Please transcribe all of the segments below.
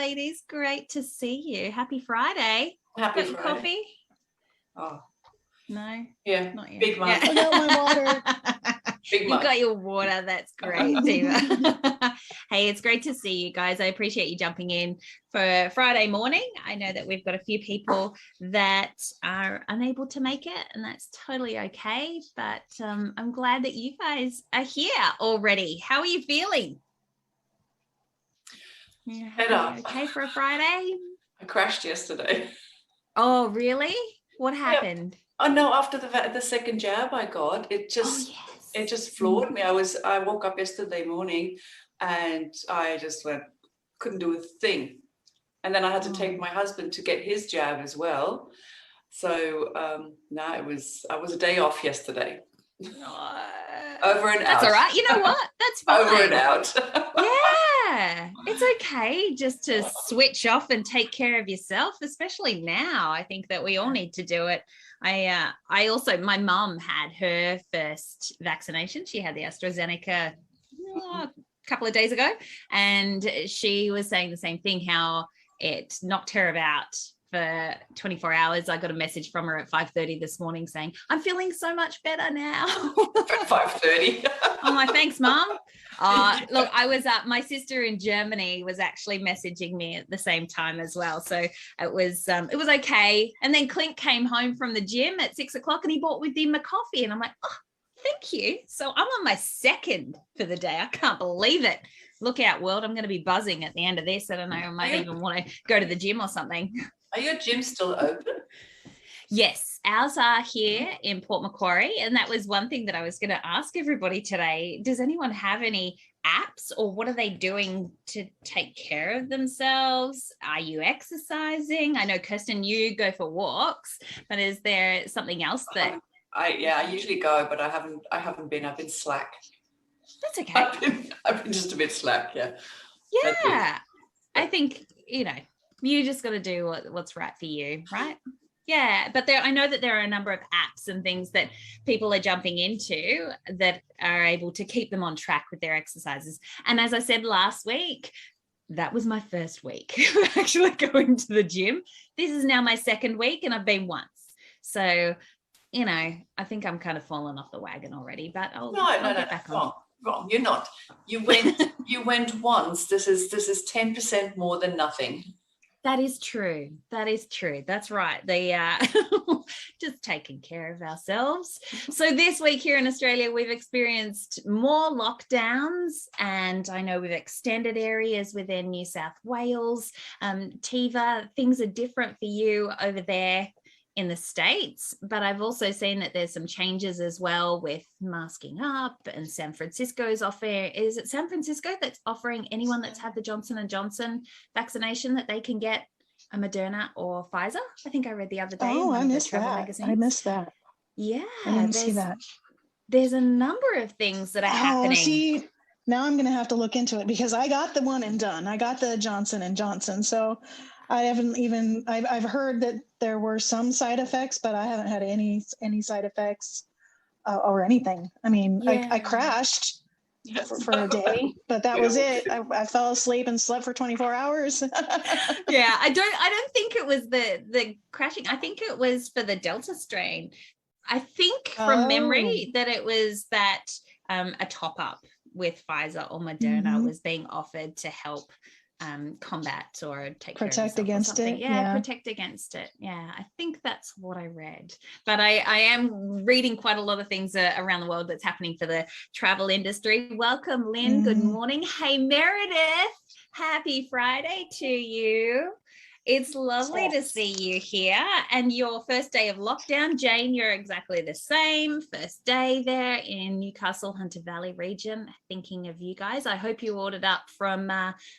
ladies. Great to see you. Happy Friday. Happy Got your Friday. coffee? Oh, No. yeah. Not yet. Big mug. Yeah. I got my water. Big You've mug. got your water. That's great, Diva. Hey, it's great to see you guys. I appreciate you jumping in for Friday morning. I know that we've got a few people that are unable to make it, and that's totally okay. But I'm glad that you guys are here already. How are you feeling? Yeah, okay for a Friday? I crashed yesterday. Oh, really? What happened? Oh no! After the second jab I got, it just floored me. I woke up yesterday morning, and I just couldn't do a thing, and then I had to take my husband to get his jab as well. So I was a day off yesterday. Over and out. That's all right. You know what? That's fine. Over and out. Yeah, it's okay just to switch off and take care of yourself, especially now. I think that we all need to do it. I also, my mum had her first vaccination. She had the AstraZeneca a couple of days ago, and she was saying the same thing, how it knocked her about for 24 hours. I got a message from her at 5:30 this morning saying, I'm feeling so much better now. 5:30. I'm like, thanks, Mum. Look, I was my sister in Germany was actually messaging me at the same time as well. So it was okay. And then Clint came home from the gym at 6 o'clock and he brought with him a coffee. And I'm like, oh, thank you. So I'm on my second for the day. I can't believe it. Look out, world. I'm going to be buzzing at the end of this. I don't know. I might even want to go to the gym or something. Are your gyms still open? Yes, ours are here in Port Macquarie. And that was one thing that I was going to ask everybody today. Does anyone have any apps, or what are they doing to take care of themselves? Are you exercising? I know, Kirsten, you go for walks, but is there something else that... I usually go, but I haven't been. I've been slack. That's okay. I've been just a bit slack, yeah. Yeah. I think, you just got to do what's right for you, right? Yeah, but I know that there are a number of apps and things that people are jumping into that are able to keep them on track with their exercises. And as I said last week, that was my first week of actually going to the gym. This is now my second week and I've been once. So, I think I'm kind of falling off the wagon already, but I'll get back on. Wrong. You're not. You went once. This is 10% more than nothing. That is true. That's right. Just taking care of ourselves. So this week here in Australia, we've experienced more lockdowns, and I know we've extended areas within New South Wales. Tiva, things are different for you over there in the States, but I've also seen that there's some changes as well with masking up, and San Francisco is offering, is it San Francisco that's offering anyone that's had the Johnson & Johnson vaccination that they can get a Moderna or Pfizer? I think I read the other day. Oh, I missed that. I missed that. Yeah. I didn't see that. There's a number of things that are happening. See, now I'm going to have to look into it because I got the one and done. I got the Johnson & Johnson. So I haven't even, I've heard that there were some side effects, but I haven't had any side effects or anything. I mean, I crashed for a day, but that was it. I fell asleep and slept for 24 hours. Yeah, I don't think it was the crashing. I think it was for the Delta strain. I think from memory that it was that a top up with Pfizer or Moderna was being offered to help combat or protect against it. Yeah, protect against it. Yeah, I think that's what I read. But I am reading quite a lot of things around the world that's happening for the travel industry. Welcome, Lynn. Good morning. Hey, Meredith. Happy Friday to you. It's lovely to see you here. And your first day of lockdown, Jane, you're exactly the same. First day there in Newcastle, Hunter Valley region. Thinking of you guys. I hope you ordered up from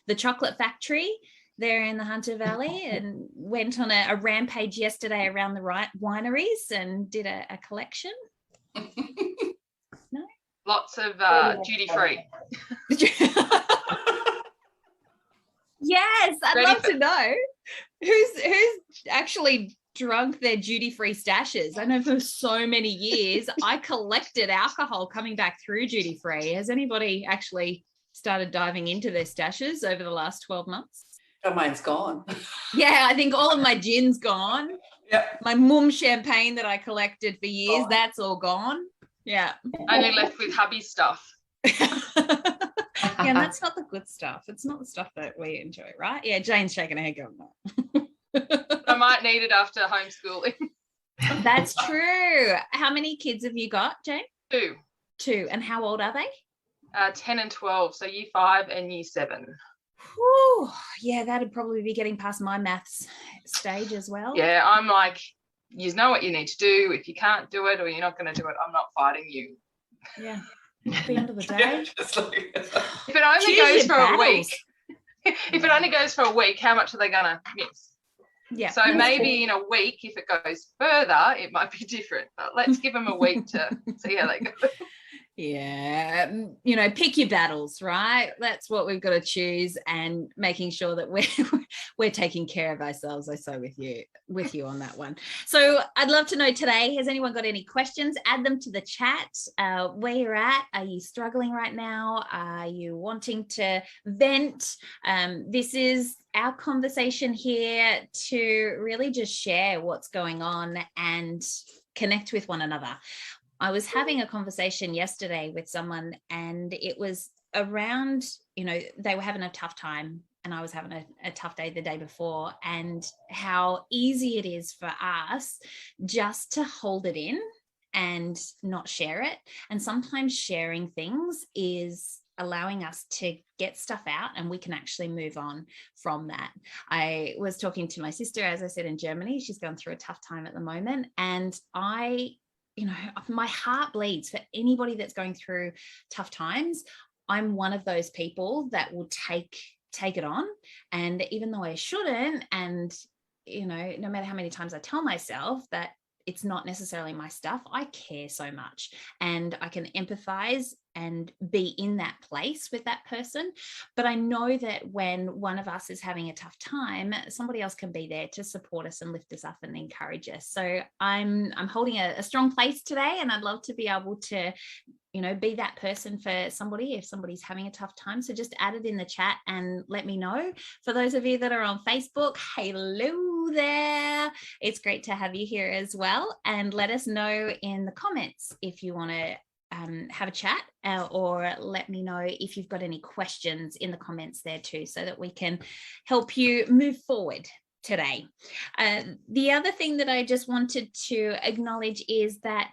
the chocolate factory there in the Hunter Valley and went on a rampage yesterday around the wineries and did a collection. No? Lots of duty-free. Yes, I'd love to know who's actually drunk their duty-free stashes. I know for so many years I collected alcohol coming back through duty-free. Has anybody actually started diving into their stashes over the last 12 months? Oh, mine's gone. Yeah, I think all of my gin's gone. Yeah. My mum champagne that I collected for years, that's all gone. Yeah. Only left with hubby stuff. Yeah, and that's not the good stuff. It's not the stuff that we enjoy, right? Yeah, Jane's shaking her head going, no. I might need it after homeschooling. That's true. How many kids have you got, Jane? 2. 2. And how old are they? 10 and 12, so year 5 and year 7. Whew. Yeah, that'd probably be getting past my maths stage as well. Yeah, I'm like, you know what you need to do. If you can't do it or you're not going to do it, I'm not fighting you. Yeah. At the end of the day. Yeah, just like, If it only goes for a week, if it only goes for a week, how much are they going to miss? Yeah. So maybe in a week, if it goes further, it might be different. But let's give them a week to see how they go. Yeah, you know, pick your battles, right? That's what we've got to choose, and making sure that we're taking care of ourselves. I say with you on that one. So I'd love to know today, has anyone got any questions? Add them to the chat. Where you're at? Are you struggling right now? Are you wanting to vent? This is our conversation here to really just share what's going on and connect with one another. I was having a conversation yesterday with someone, and it was around, you know, they were having a tough time and I was having a tough day the day before, and how easy it is for us just to hold it in and not share it. And sometimes sharing things is allowing us to get stuff out, and we can actually move on from that. I was talking to my sister, as I said, in Germany. She's going through a tough time at the moment, and you know, my heart bleeds for anybody that's going through tough times. I'm one of those people that will take it on. And even though I shouldn't, and, you know, no matter how many times I tell myself that it's not necessarily my stuff, I care so much, and I can empathize and be in that place with that person. But I know that when one of us is having a tough time, somebody else can be there to support us and lift us up and encourage us. So I'm holding a strong place today, and I'd love to be able to, you know, be that person for somebody if somebody's having a tough time. So just add it in the chat and let me know. For those of you that are on Facebook, hello there. It's great to have you here as well. And let us know in the comments if you want to have a chat, or let me know if you've got any questions in the comments there too, so that we can help you move forward today. The other thing that I just wanted to acknowledge is that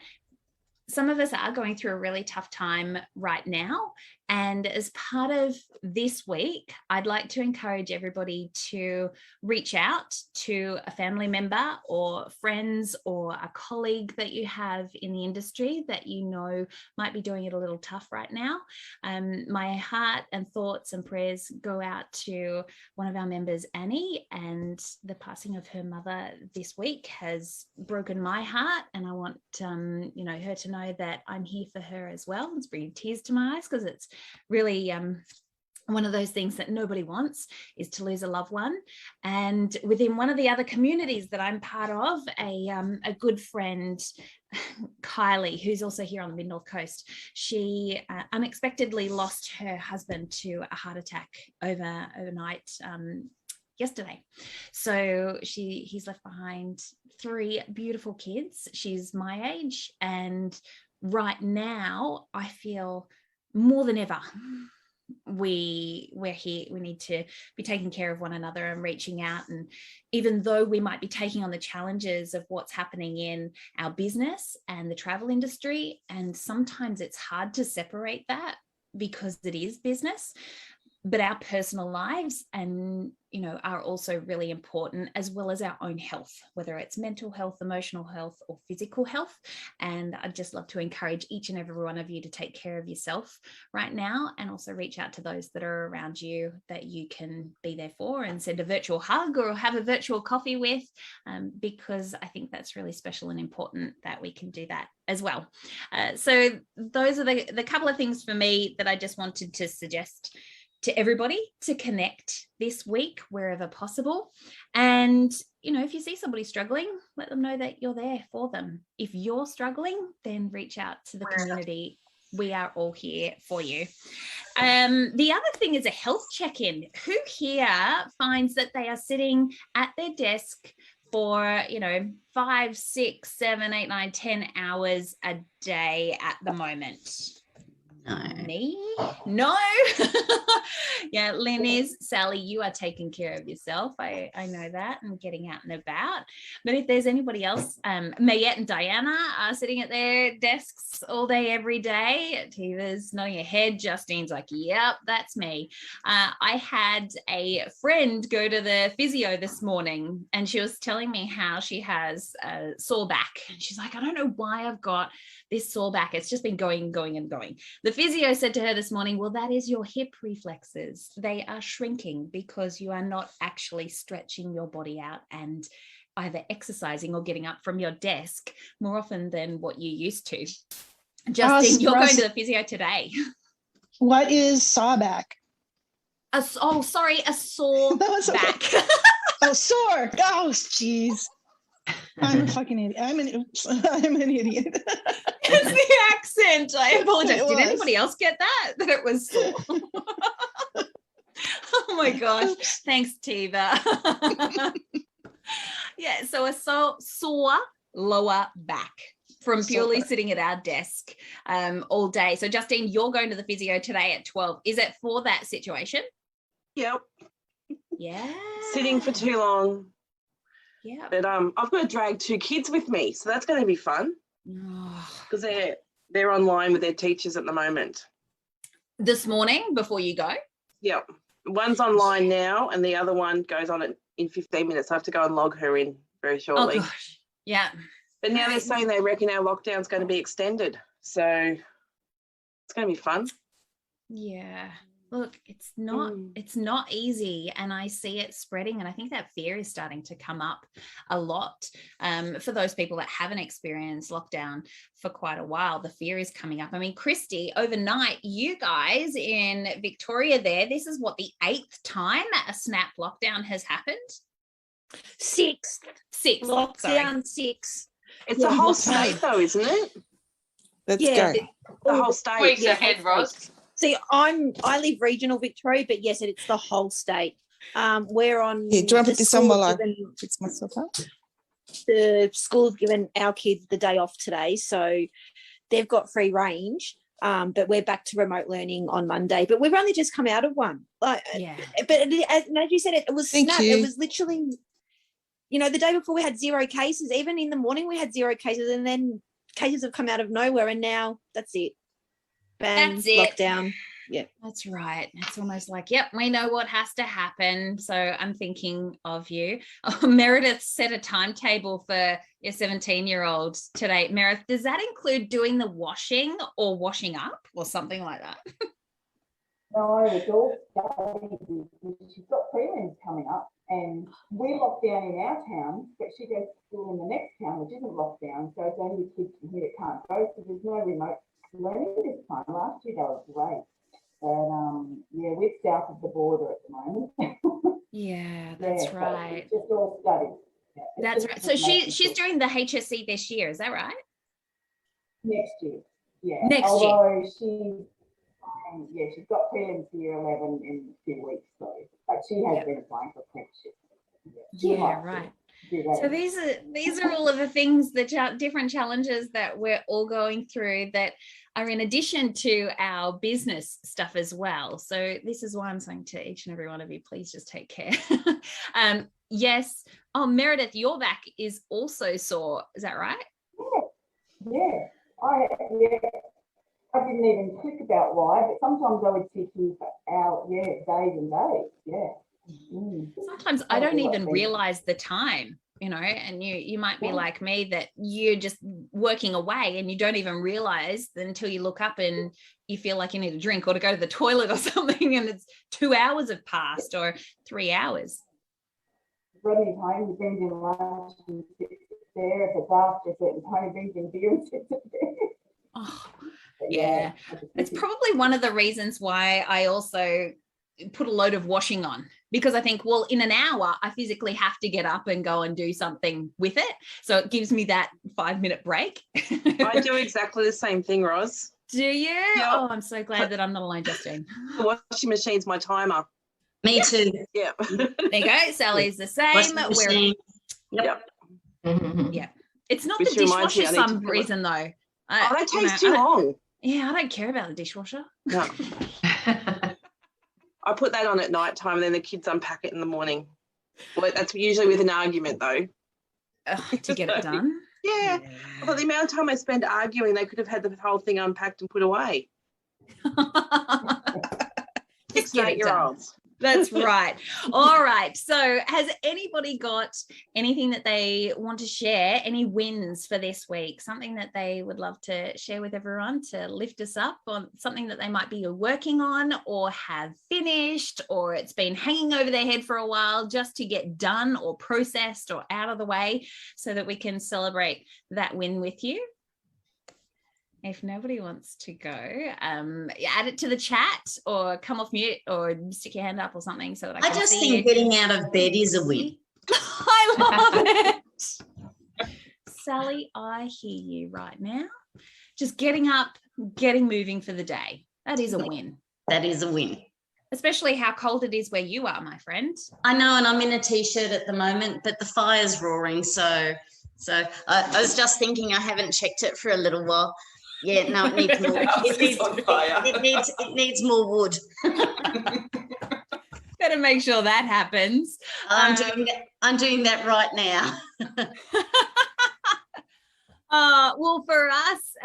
some of us are going through a really tough time right now. And as part of this week, I'd like to encourage everybody to reach out to a family member or friends or a colleague that you have in the industry that you know might be doing it a little tough right now. My heart and thoughts and prayers go out to one of our members, Annie, and the passing of her mother this week has broken my heart. And I want you know, her to know that I'm here for her as well. It's bringing tears to my eyes, because it's really one of those things that nobody wants, is to lose a loved one. And within one of the other communities that I'm part of, a good friend, Kylie, who's also here on the Mid-North Coast, she unexpectedly lost her husband to a heart attack overnight yesterday. So he's left behind 3 beautiful kids. She's my age, and right now I feel more than ever we're here. We need to be taking care of one another and reaching out. And even though we might be taking on the challenges of what's happening in our business and the travel industry, and sometimes it's hard to separate that because it is business, but our personal lives and, you know, are also really important, as well as our own health, whether it's mental health, emotional health, or physical health. And I'd just love to encourage each and every one of you to take care of yourself right now, and also reach out to those that are around you that you can be there for, and send a virtual hug or have a virtual coffee with, because I think that's really special and important that we can do that as well. So those are the couple of things for me that I just wanted to suggest to everybody to connect this week wherever possible. And, you know, if you see somebody struggling, let them know that you're there for them. If you're struggling, then reach out to the community. We are all here for you. The other thing is a health check-in. Who here finds that they are sitting at their desk for, 5, 6, 7, 8, 9, 10 hours a day at the moment? No. Me? No. Yeah, Lynn is. Sally, you are taking care of yourself. I know that, and getting out and about. But if there's anybody else, Mayette and Diana are sitting at their desks all day, every day. Tiva's nodding her head. Justine's like, yep, that's me. I had a friend go to the physio this morning, and she was telling me how she has a sore back. And she's like, I don't know why I've got this sore back. It's just been going and going. The physio said to her this morning, well, that is your hip reflexes. They are shrinking because you are not actually stretching your body out and either exercising or getting up from your desk more often than what you used to. Justin, you're going to the physio today. What is sawback? A sore back. Oh, sore. Oh, jeez. I'm a fucking idiot. I'm an idiot. It's the accent. I apologize. Did anybody else get that? That it was sore. Oh my gosh. Thanks, Tiva. Yeah, so a sore lower back from purely sitting at our desk all day. So Justine, you're going to the physio today at 12. Is it for that situation? Yep. Yeah. Sitting for too long. Yeah. But I've got to drag 2 kids with me, so that's going to be fun because they're online with their teachers at the moment. This morning before you go? Yep. One's online now, and the other one goes on in 15 minutes. I have to go and log her in very shortly. Oh gosh. Yeah. But now they're saying they reckon our lockdown's going to be extended, so it's going to be fun. Yeah. Look, it's not easy, and I see it spreading, and I think that fear is starting to come up a lot for those people that haven't experienced lockdown for quite a while. The fear is coming up. I mean, Christy, overnight, you guys in Victoria there, this is what, the 8th time a snap lockdown has happened? 6th. Lockdown 6. It's the whole state though, isn't it? Let's go. The whole state. Weeks ahead, Roz. See, I live regional Victoria, but yes, it's the whole state. We're on. Yeah, do you want to put this on while I fix myself up? The school's given our kids the day off today, so they've got free range. But we're back to remote learning on Monday. But we've only just come out of one. But as you said, it was snap. It was literally, the day before we had 0 cases. Even in the morning we had 0 cases, and then cases have come out of nowhere, and now that's it. Bang, that's it. Lockdown. Yeah, that's right. It's almost like, yep, we know what has to happen. So I'm thinking of you. Meredith set a timetable for your 17-year-old today. Meredith, does that include doing the washing or washing up or something like that? No, it's all studies. She's got prelims coming up, and we're locked down in our town, but she goes to school in the next town, which isn't locked down. So it's only the kids from here that can't go. So there's no remote learning this time. Last year they were great, but we're south of the border at the moment. Yeah, that's right. It's just all studies. Yeah, that's right. So she's doing the HSC this year, is that right? Next year, yeah. Although she's got prelims year 11 in a few weeks, so but she has been applying for apprenticeship. Yeah, right. So these are all of the things, the different challenges that we're all going through that are in addition to our business stuff as well. So this is why I'm saying to each and every one of you, please just take care. Yes. Oh, Meredith, your back is also sore. Is that right? Yeah. I didn't even think about why, but sometimes I would sit here for hours, days and days. Yeah. Sometimes I don't even realize the time, and you might be like me, that you're just working away and you don't even realize until you look up and you feel like you need a drink or to go to the toilet or something, and it's 2 hours have passed or 3 hours. Running home, you bring your lunch and sit there. If it's after a certain time, you bring your beer and sit there. Oh, yeah. It's probably one of the reasons why I also put a load of washing on, because I think, well, in an hour I physically have to get up and go and do something with it, so it gives me that 5-minute break. I do exactly the same thing, Roz. Do you? Yep. Oh, I'm so glad that I'm not alone, Justine. The washing machine's my timer. Me too. Yeah. There you go. Sally's the same. Washing machine. Yep. Yeah. It's not Which the reminds me, dishwasher I need to some fill it. reason, though. Oh, that takes too long. Yeah, I don't care about the dishwasher. No. I put that on at night time and then the kids unpack it in the morning. Well, that's usually with an argument, though. To get it done. Yeah. Well, the amount of time I spend arguing, they could have had the whole thing unpacked and put away. Just 6 and get it done. 8-year-olds. That's right. All right. So has anybody got anything that they want to share, any wins for this week, something that they would love to share with everyone to lift us up, on something that they might be working on or have finished, or it's been hanging over their head for a while just to get done or processed or out of the way so that we can celebrate that win with you? If nobody wants to go, add it to the chat or come off mute or stick your hand up or something so that I can I just see think you. getting out of bed is a win. I love it. Sally, I hear you right now. Just getting up, getting moving for the day. That is a win. That is a win. Especially how cold it is where you are, my friend. I know, and I'm in a t-shirt at the moment, but the fire's roaring. So I was just thinking I haven't checked it for a little while. Yeah, no, it needs more. It needs more wood. Better make sure that happens. I'm doing that right now. Well, for us,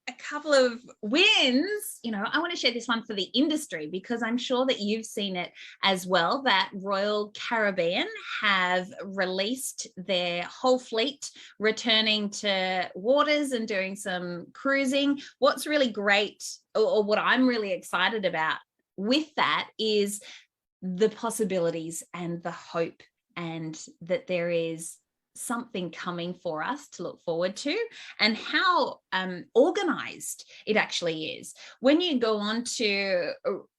a couple of wins. I want to share this one for the industry because I'm sure that you've seen it as well, that Royal Caribbean have released their whole fleet returning to waters and doing some cruising. What's really great, or what I'm really excited about with that, is the possibilities and the hope, and that there is something coming for us to look forward to, and how organized it actually is. When you go on to,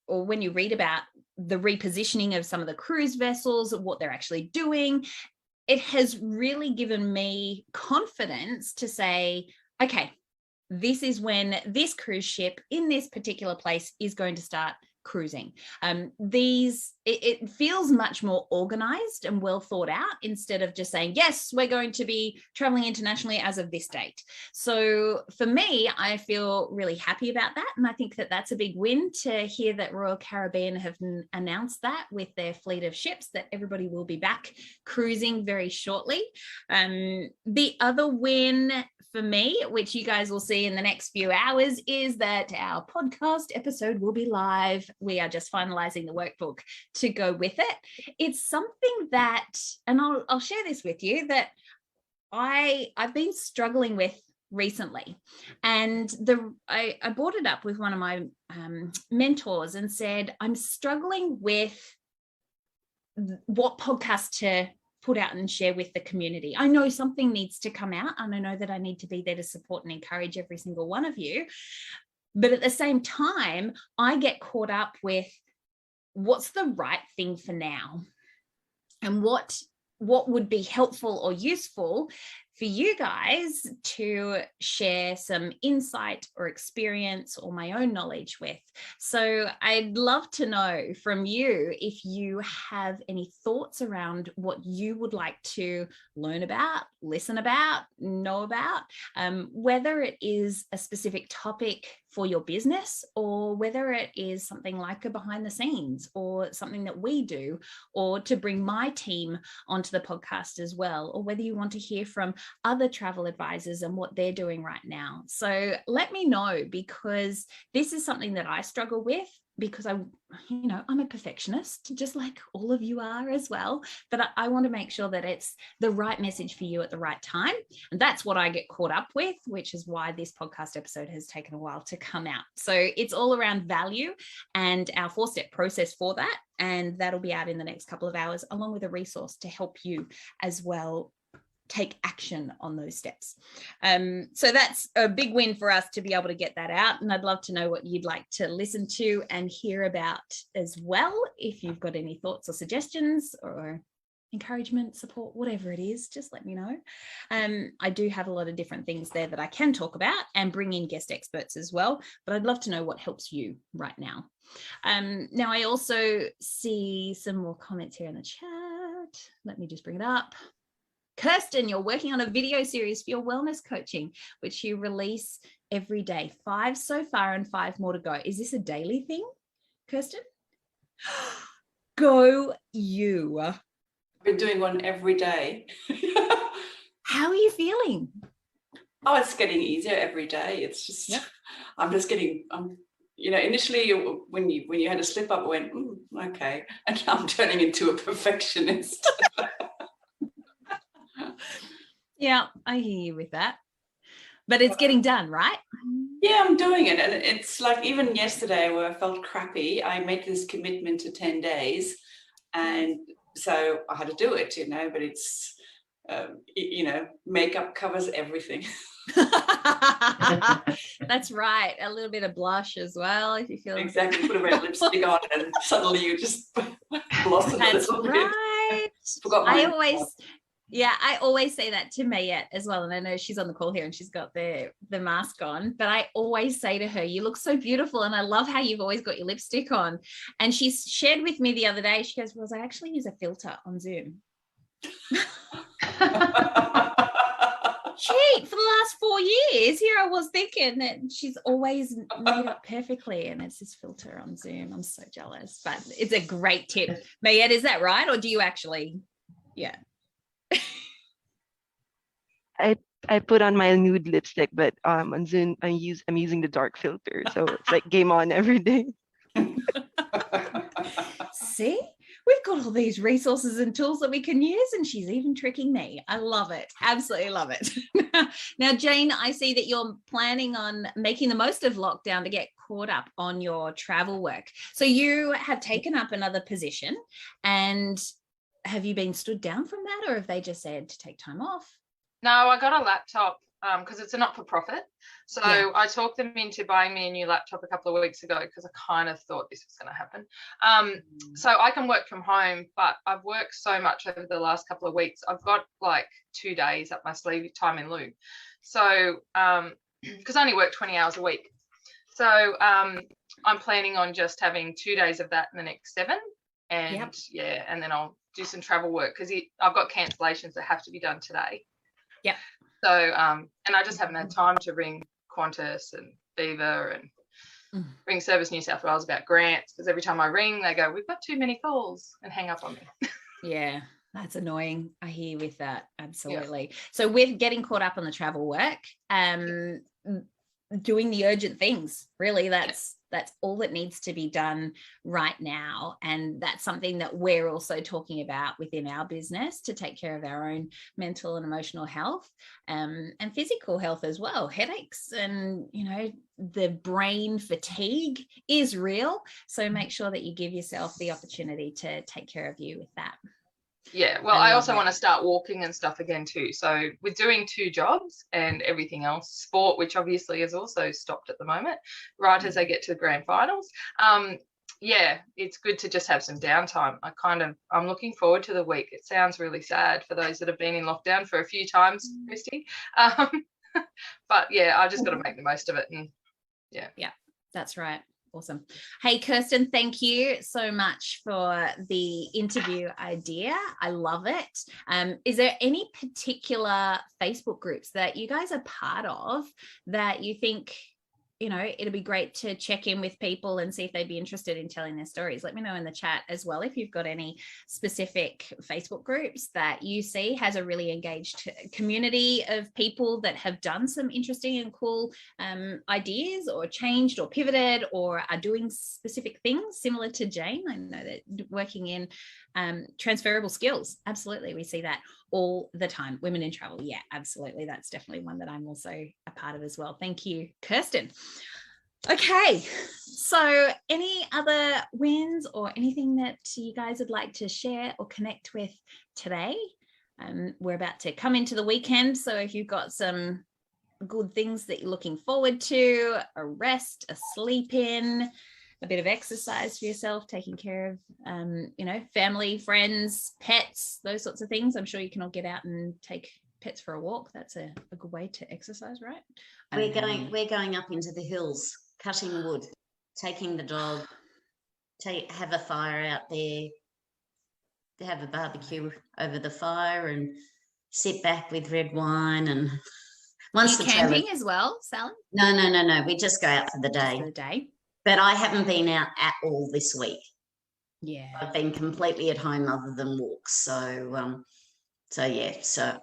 or when you read about the repositioning of some of the cruise vessels, what they're actually doing, it has really given me confidence to say, okay, this is when this cruise ship in this particular place is going to start cruising. It feels much more organized and well thought out, instead of just saying, yes, we're going to be traveling internationally as of this date. So for me, I feel really happy about that. And I think that that's a big win to hear that Royal Caribbean have announced that with their fleet of ships, that everybody will be back cruising very shortly. The other win for me, which you guys will see in the next few hours, is that our podcast episode will be live. We are just finalizing the workbook to go with it. It's something that, and I'll share this with you, that I've been struggling with recently. And I brought it up with one of my mentors and said, I'm struggling with what podcast to put out and share with the community. I know something needs to come out, and I know that I need to be there to support and encourage every single one of you. But at the same time, I get caught up with what's the right thing for now, and what would be helpful or useful for you guys to share some insight or experience or my own knowledge with. So I'd love to know from you if you have any thoughts around what you would like to learn about, listen about, know about, whether it is a specific topic for your business, or whether it is something like a behind the scenes, or something that we do, or to bring my team onto the podcast as well, or whether you want to hear from other travel advisors and what they're doing right now. So let me know, because this is something that I struggle with, because I'm a perfectionist, just like all of you are as well. But I want to make sure that it's the right message for you at the right time. And that's what I get caught up with, which is why this podcast episode has taken a while to come out. So it's all around value and our 4-step process for that. And that'll be out in the next couple of hours, along with a resource to help you as well take action on those steps. So that's a big win for us to be able to get that out. And I'd love to know what you'd like to listen to and hear about as well. If you've got any thoughts or suggestions or encouragement, support, whatever it is, just let me know. I do have a lot of different things there that I can talk about and bring in guest experts as well, but I'd love to know what helps you right now. Now, I also see some more comments here in the chat. Let me just bring it up. Kirsten, you're working on a video series for your wellness coaching, which you release every day. 5 so far and 5 more to go. Is this a daily thing, Kirsten? Go you. I've been doing one every day. How are you feeling? Oh, it's getting easier every day. It's just, I'm just getting, initially when you had a slip up, I went, okay. And now I'm turning into a perfectionist. Yeah, I hear you with that. But it's getting done, right? Yeah, I'm doing it. And it's like even yesterday where I felt crappy, I made this commitment to 10 days. And so I had to do it, but it's, makeup covers everything. That's right. A little bit of blush as well, if you feel exactly. Put a red lipstick on, and suddenly you just blossom. That's right. Forgot I always say that to Mayette as well, and I know she's on the call here and she's got the mask on, but I always say to her, you look so beautiful and I love how you've always got your lipstick on. And she shared with me the other day, she goes, I actually use a filter on Zoom. Gee, for the last 4 years, here I was thinking that she's always made up perfectly, and it's this filter on Zoom. I'm so jealous, but it's a great tip. Mayette, is that right? Or do you actually, I put on my nude lipstick, but on Zoom I'm using the dark filter, so it's like game on every day. See, we've got all these resources and tools that we can use, and she's even tricking me. I love it. Absolutely love it. Now, Jane, I see that you're planning on making the most of lockdown to get caught up on your travel work. So you have taken up another position, and have you been stood down from that, or have they just said to take time off? No, I got a laptop because it's a not-for-profit. So I talked them into buying me a new laptop a couple of weeks ago because I kind of thought this was going to happen. So I can work from home, but I've worked so much over the last couple of weeks. I've got like 2 days up my sleeve, time in lieu. So because I only work 20 hours a week. So I'm planning on just having 2 days of that in the next 7. And and then I'll do some travel work because I've got cancellations that have to be done today. Yeah. So, and I just haven't had time to ring Qantas and Viva and ring Service New South Wales about grants, because every time I ring, they go, we've got too many calls, and hang up on me. Yeah, that's annoying. I hear you with that. Absolutely. Yeah. So with getting caught up on the travel work, doing the urgent things, really, that's all that needs to be done right now. And that's something that we're also talking about within our business, to take care of our own mental and emotional health, and physical health as well. Headaches and, the brain fatigue is real. So make sure that you give yourself the opportunity to take care of you with that. Yeah, well, I also want to start walking and stuff again too. So with doing 2 jobs and everything else, sport, which obviously is also stopped at the moment, right as they get to the grand finals. It's good to just have some downtime. I'm looking forward to the week. It sounds really sad for those that have been in lockdown for a few times, Christy. But I just got to make the most of it. And yeah, that's right. Awesome. Hey, Kirsten, thank you so much for the interview idea. I love it. Is there any particular Facebook groups that you guys are part of that you think, it'll be great to check in with people and see if they'd be interested in telling their stories? Let me know in the chat as well if you've got any specific Facebook groups that you see has a really engaged community of people that have done some interesting and cool ideas, or changed or pivoted, or are doing specific things similar to Jane. I know that working in transferable skills, absolutely, we see that all the time. Women in travel, yeah, absolutely, that's definitely one that I'm also a part of as well. Thank you, Kirsten. Okay, so any other wins or anything that you guys would like to share or connect with today? We're about to come into the weekend, so if you've got some good things that you're looking forward to, a rest, a sleep in, a bit of exercise for yourself, taking care of, family, friends, pets, those sorts of things. I'm sure you can all get out and take pets for a walk. That's a good way to exercise, right? We're going up into the hills, cutting wood, taking the dog, have a fire out there, have a barbecue over the fire and sit back with red wine. And once the camping as well, Sally? No. We just go out for the day. Just for the day. But I haven't been out at all this week. Yeah. I've been completely at home other than walks. So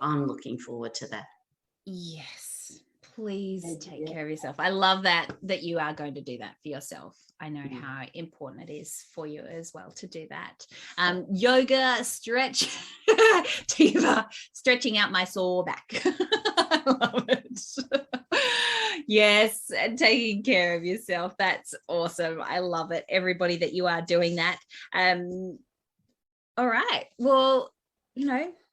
I'm looking forward to that. Yes. Please take care of yourself. I love that you are going to do that for yourself. I know how important it is for you as well to do that. Yoga, stretch, Tiva, stretching out my sore back. I love it. Yes, and taking care of yourself. That's awesome. I love it. Everybody that you are doing that. All right. Well,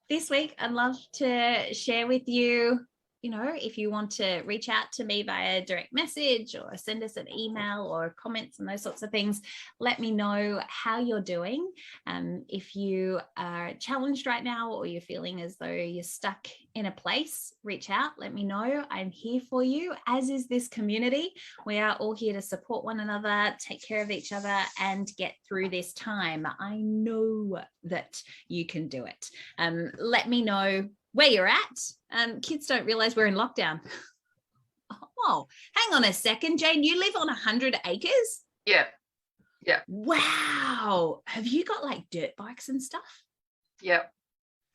this week I'd love to share with you, if you want to reach out to me via direct message or send us an email or comments and those sorts of things, let me know how you're doing. If you are challenged right now or you're feeling as though you're stuck in a place, reach out, let me know. I'm here for you, as is this community. We are all here to support one another, take care of each other, and get through this time. I know that you can do it. Let me know where you're at. Kids don't realize we're in lockdown. Oh, hang on a second, Jane, you live on 100 acres? Yeah. Wow. Have you got like dirt bikes and stuff? Yep.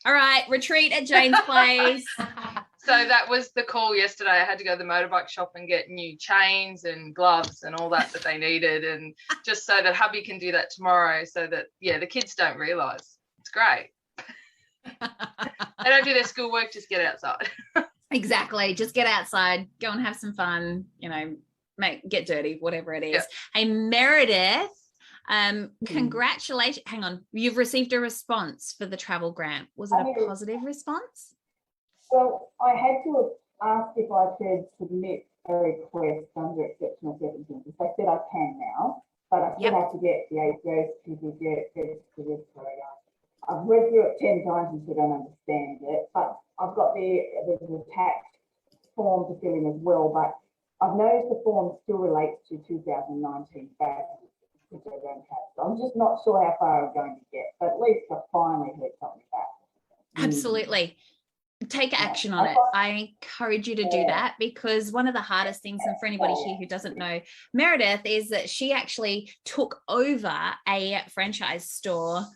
All right, retreat at Jane's place. So that was the call yesterday. I had to go to the motorbike shop and get new chains and gloves and all that they needed, and just so that hubby can do that tomorrow, so that the kids don't realise. It's great. They don't do their schoolwork, just get outside. Exactly. Just get outside, go and have some fun, get dirty, whatever it is. Yep. Hey, Meredith, congratulations. Hang on. You've received a response for the travel grant. Was it a positive response? Well, I had to ask if I could submit a request under exceptional circumstances. They said I can now, but I still have to get the ATO certificate. I've read through it 10 times and still don't understand it, but I've got there's an attached form to fill in as well, but I've noticed the form still relates to 2019 facts, which I don't have. So I'm just not sure how far I'm going to get, but at least I finally heard something back. Absolutely. Take action on it. I encourage you to do that, because one of the hardest things, and for anybody here who doesn't know Meredith, is that she actually took over a franchise store.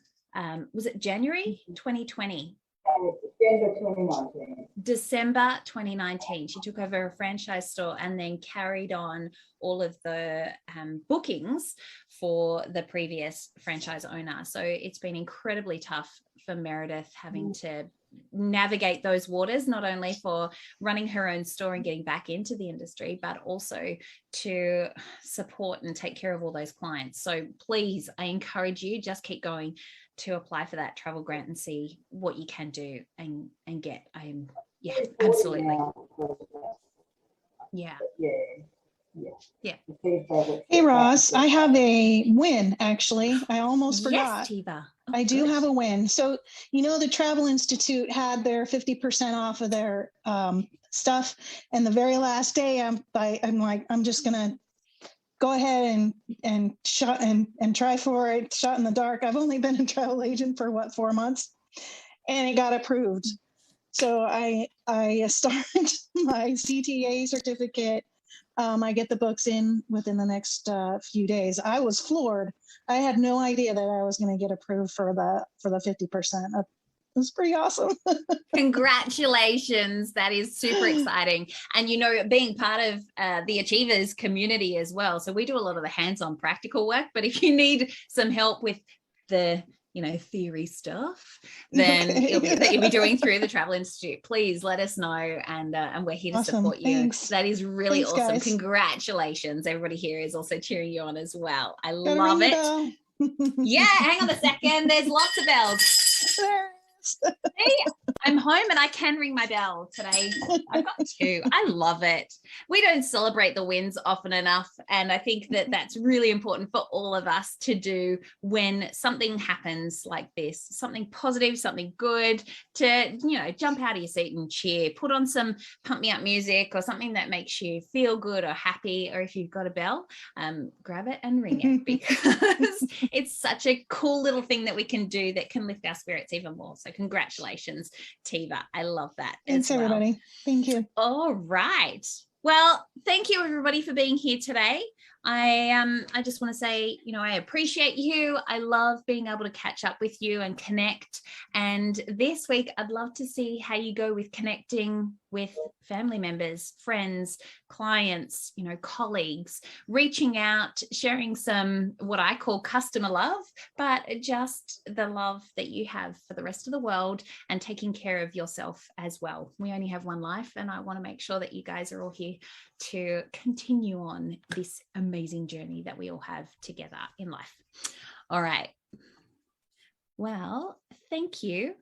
Was it January 2020? December 2019. She took over a franchise store and then carried on all of the bookings for the previous franchise owner. So it's been incredibly tough for Meredith having to navigate those waters, not only for running her own store and getting back into the industry, but also to support and take care of all those clients. So please, I encourage you, just keep going to apply for that travel grant and see what you can do and get. Absolutely. Yeah. Hey Ross, I have a win actually. I almost forgot. Yes, Tiva. I do have a win. So, the Travel Institute had their 50% off of their stuff. And the very last day, I'm like, I'm just going to go ahead and shot and try for it. Shot in the dark. I've only been a travel agent for 4 months, and it got approved. So I start my CTA certificate. I get the books in within the next few days. I was floored. I had no idea that I was going to get approved for the 50%. It was pretty awesome. Congratulations. That is super exciting. And, being part of the Achievers community as well. So we do a lot of the hands-on practical work, but if you need some help with the theory stuff, then that you'll be doing through the Travel Institute, please let us know, and we're here to support you. Thanks. That is really awesome. Guys. Congratulations. Everybody here is also cheering you on as well. I love it. Yeah, hang on a second. There's lots of bells. Hey, I'm home and I can ring my bell today. I've got two. I love it. We don't celebrate the wins often enough. And I think that that's really important for all of us to do when something happens like this, something positive, something good, to, you know, jump out of your seat and cheer, put on some pump me up music or something that makes you feel good or happy. Or if you've got a bell, grab it and ring it, because it's such a cool little thing that we can do that can lift our spirits even more. So congratulations, Tiva. I love that. Thanks, everybody. Thank you. All right. Well, thank you everybody for being here today. I just want to say, you know, I appreciate you. I love being able to catch up with you and connect. And this week, I'd love to see how you go with connecting with family members, friends, clients, you know, colleagues, reaching out, sharing some what I call customer love, but just the love that you have for the rest of the world and taking care of yourself as well. We only have one life, and I want to make sure that you guys are all here to continue on this amazing journey that we all have together in life. All right. Well, thank you.